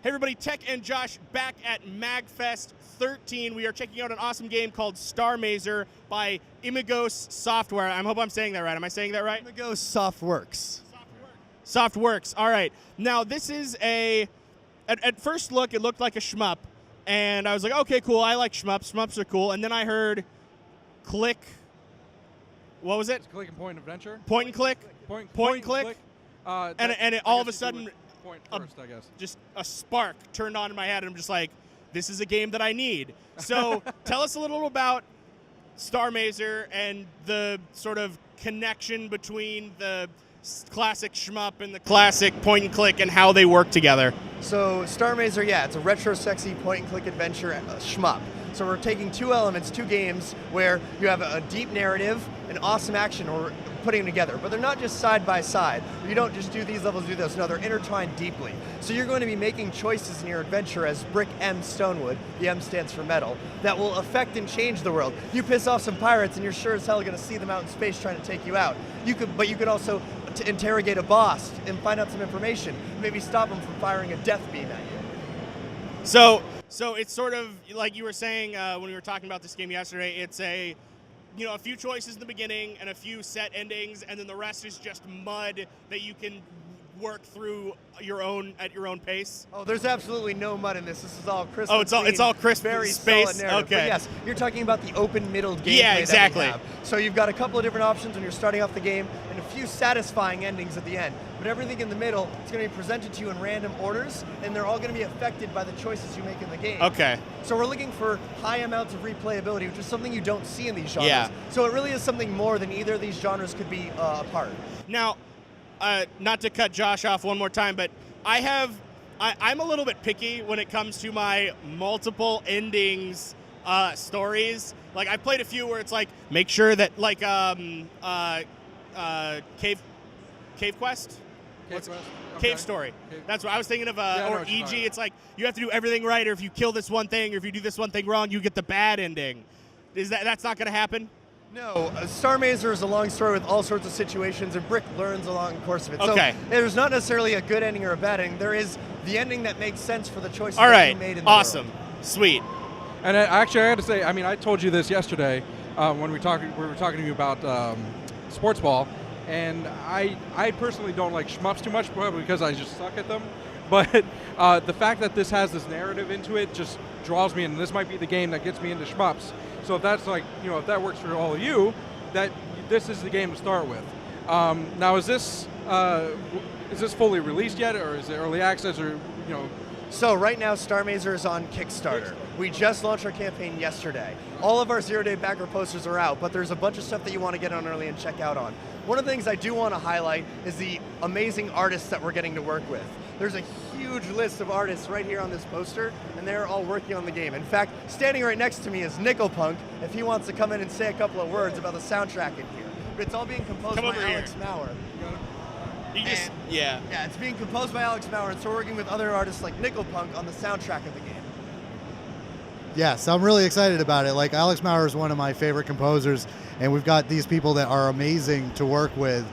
Hey everybody, Tech and Josh back at MAGFest 13. We are checking out an awesome game called Starr Mazer by Imagos Software. I hope I'm saying that right. Am I saying that right? Imagos Softworks. Softworks. All right. Now this is at first look, it looked like a shmup. And I was like, okay, cool. I like shmups. Shmups are cool. And then I heard click. What was it? It's click and point adventure. Point and click. Point and click. And it all of a sudden, point first, I guess. Just a spark turned on in my head, and I'm just like, this is a game that I need. So tell us a little about Starr Mazer and the sort of connection between the classic shmup and the classic point and click and how they work together. So Starr Mazer, yeah, it's a retro sexy point and click adventure shmup. So we're taking two elements, two games, where you have a deep narrative and awesome action, or putting them together. But they're not just side by side. You don't just do these levels, do this. No, they're intertwined deeply. So you're going to be making choices in your adventure as Brick M Stonewood, the M stands for metal, that will affect and change the world. You piss off some pirates and you're sure as hell going to see them out in space trying to take you out. But you could also interrogate a boss and find out some information. Maybe stop them from firing a death beam at you. So it's sort of like you were saying when we were talking about this game yesterday. It's a few choices in the beginning and a few set endings, and then the rest is just mud that you can work through at your own pace. Oh, there's absolutely no mud in this. This is all crisp. Oh, it's all crisp, very space. Solid narrative. Okay. But yes, you're talking about the open middled gameplay. Yeah, exactly. That we have. So you've got a couple of different options when you're starting off the game, and a few satisfying endings at the end. But everything in the middle is going to be presented to you in random orders, and they're all going to be affected by the choices you make in the game. Okay. So we're looking for high amounts of replayability, which is something you don't see in these genres. Yeah. So it really is something more than either of these genres could be apart. Now, not to cut Josh off one more time, but I'm a little bit picky when it comes to my multiple endings stories. Like, I played a few where it's like, make sure that, like, Cave Quest? Cave Story. That's what I was thinking of, or EG. It's like, you have to do everything right, or if you kill this one thing, or if you do this one thing wrong, you get the bad ending. That's not going to happen? No, Starr Mazer is a long story with all sorts of situations, and Brick learns along the course of it. Okay. So there's not necessarily a good ending or a bad ending. There is the ending that makes sense for the choices all that right. you made in the Awesome. world. Sweet. And actually, I had to say, I mean, I told you this yesterday when we were talking to you about sports ball, and I personally don't like shmups too much, probably because I just suck at them. But the fact that this has this narrative into it just draws me in. This might be the game that gets me into shmups. So if that's like, if that works for all of you, this is the game to start with. Now, is this fully released yet, or is it early access, or So right now, Starr Mazer is on Kickstarter. We just launched our campaign yesterday. All of our zero-day backer posters are out, but there's a bunch of stuff that you want to get on early and check out on. One of the things I do want to highlight is the amazing artists that we're getting to work with. There's a huge list of artists right here on this poster, and they're all working on the game. In fact, standing right next to me is Nickelpunk, if he wants to come in and say a couple of words about the soundtrack in here. But it's all being composed by Alex Maurer. Yeah, it's being composed by Alex Maurer, and so we're working with other artists like Nickelpunk on the soundtrack of the game. Yes, I'm really excited about it. Like, Alex Maurer is one of my favorite composers, and we've got these people that are amazing to work with.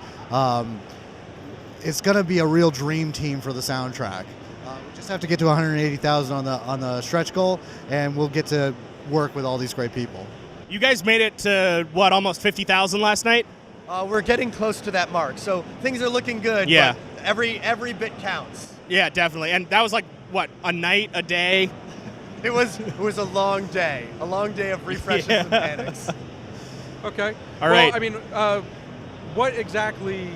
It's going to be a real dream team for the soundtrack. We just have to get to 180,000 on the stretch goal, and we'll get to work with all these great people. You guys made it to, what, almost 50,000 last night? We're getting close to that mark, so things are looking good. Yeah. But every bit counts. Yeah, definitely. And that was like, what, a night, a day? It was a long day of refreshes and panics. Okay. All right. Well, I mean, what exactly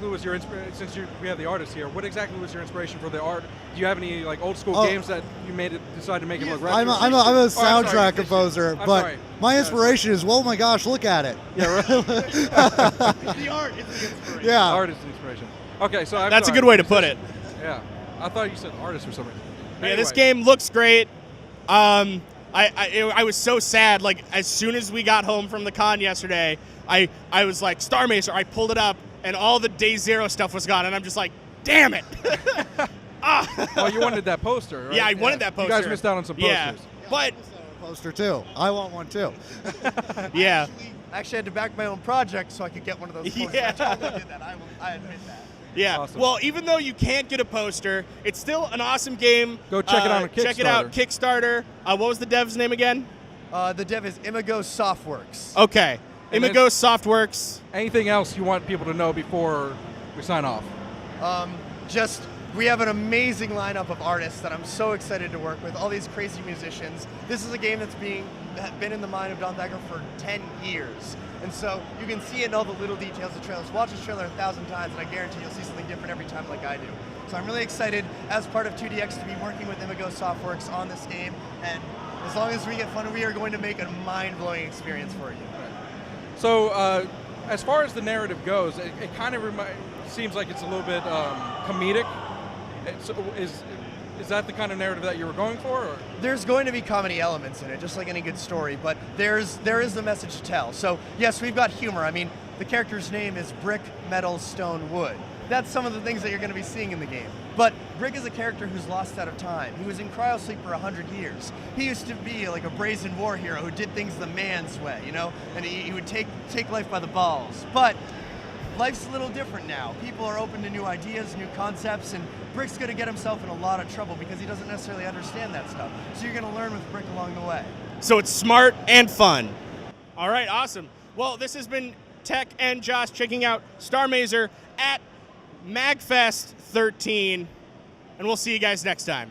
was your inspiration? Since we have the artist here, what exactly was your inspiration for the art? Do you have any like old school games that you decide to make it look retro? I'm a soundtrack composer, but my inspiration is, oh my gosh, look at it. Yeah, right. The art is the inspiration. Yeah. Art is the inspiration. Okay, so that's a good way to put it. Yeah, I thought you said artist for some reason. Yeah, this game looks great. I was so sad. Like, as soon as we got home from the con yesterday, I was like, Starr Mazer. I pulled it up, and all the Day Zero stuff was gone, and I'm just like, damn it. Well, you wanted that poster, right? Yeah, I wanted that poster. You guys missed out on some posters. Yeah, but poster too. I want one too. Yeah. I actually had to back my own project so I could get one of those posters. Yeah. I totally did that. I admit that. Yeah. Awesome. Well, even though you can't get a poster, it's still an awesome game. Go check it out on Check it out, Kickstarter. What was the dev's name again? The dev is Imagos Softworks. Okay. And then- Imagos Softworks. Anything else you want people to know before we sign off? We have an amazing lineup of artists that I'm so excited to work with, all these crazy musicians. This is a game that's been in the mind of Don Thacker for 10 years. And so you can see it in all the little details of trailers. Watch this trailer 1,000 times and I guarantee you'll see something different every time like I do. So I'm really excited as part of 2DX to be working with Imagos Softworks on this game. And as long as we get fun, we are going to make a mind-blowing experience for you. So as far as the narrative goes, it kind of seems like it's a little bit comedic. So is that the kind of narrative that you were going for? Or? There's going to be comedy elements in it, just like any good story, but there is the message to tell. So yes, we've got humor. I mean, the character's name is Brick, Metal, Stone, Wood. That's some of the things that you're going to be seeing in the game. But Brick is a character who's lost out of time. He was in cryosleep for 100 years. He used to be like a brazen war hero who did things the man's way, you know? And he would take life by the balls. But life's a little different now. People are open to new ideas, new concepts, and Brick's going to get himself in a lot of trouble because he doesn't necessarily understand that stuff. So you're going to learn with Brick along the way. So it's smart and fun. All right, awesome. Well, this has been Tech and Josh checking out Starr Mazer at MAGFest 13, and we'll see you guys next time.